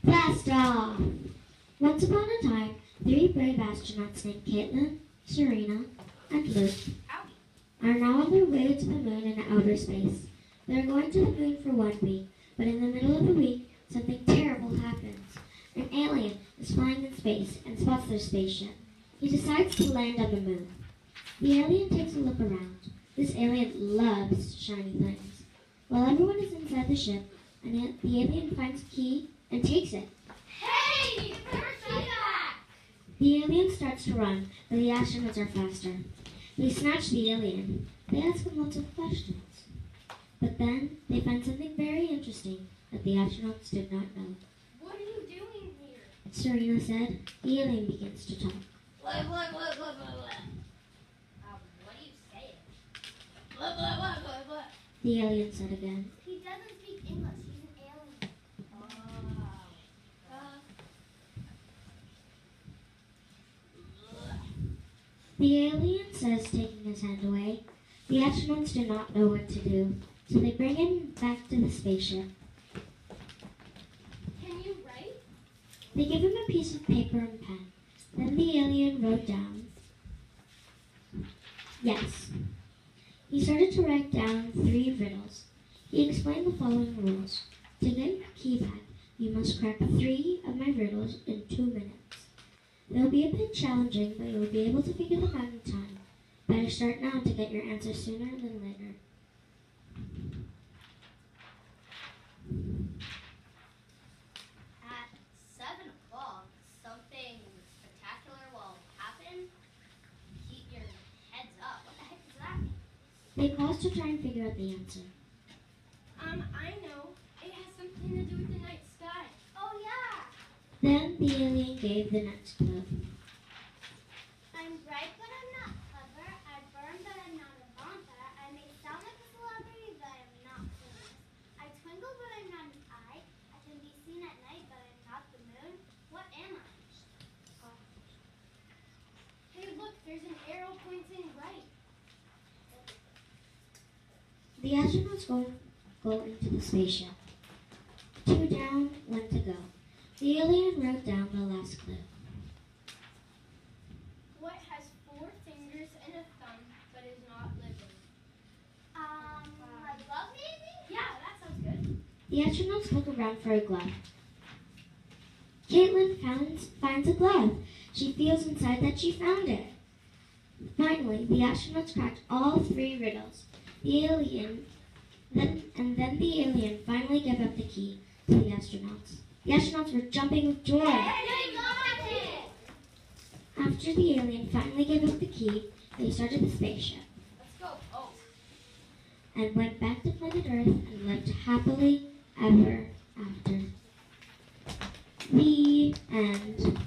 Blast off! Once upon a time, three brave astronauts named Caitlin, Serena, and Luke are now on their way to the moon in outer space. They're going to the moon for 1 week, but in the middle of the week, something terrible happens. An alien is flying in space and spots their spaceship. He decides to land on the moon. The alien takes a look around. This alien loves shiny things. While everyone is inside the ship, the alien finds a key and takes it. Hey! Never see that! The alien starts to run, but the astronauts are faster. They snatch the alien. They ask him lots of questions. But then they find something very interesting that the astronauts did not know. What are you doing here? Serena said. The alien begins to talk. What are you saying? What? The alien said again. He doesn't speak English. He's an alien. The alien says, taking his hand away. The astronauts do not know what to do, so they bring him back to the spaceship. Can you write? They give him a piece of paper and pen. Then the alien wrote down, yes. He started to write down 3 riddles. He explained the following rules. To get your key back, you must crack 3 of my riddles in 2 minutes. They'll be a bit challenging, but you'll be able to figure them out in time. Better start now to get your answer sooner than later. At 7 o'clock, something spectacular will happen. Keep your heads up. What the heck does that mean? They pause to try and figure out the answer. I know. It has something to do with the night sky. Oh, yeah. Then the alien gave the next clue. I'm bright, but I'm not clever. I burn, but I'm not a vampire. I may sound like a celebrity, but I'm not famous. I twinkle, but I'm not an eye. I can be seen at night, but I'm not the moon. What am I? Hey, look, there's an arrow pointing right. The astronauts go into the spaceship. 2 down, 1 to go. The alien wrote down the last clue. What has 4 fingers and a thumb, but is not living? A glove maybe? Yeah, that sounds good. The astronauts look around for a glove. Caitlin finds a glove. She feels inside that she found it. Finally, the astronauts cracked all 3 riddles. Then the alien finally gave up the key to the astronauts. The astronauts were jumping with joy. They got it! After the alien finally gave up the key, they started the spaceship Let's go. Oh. and went back to planet Earth and lived happily ever after. The end.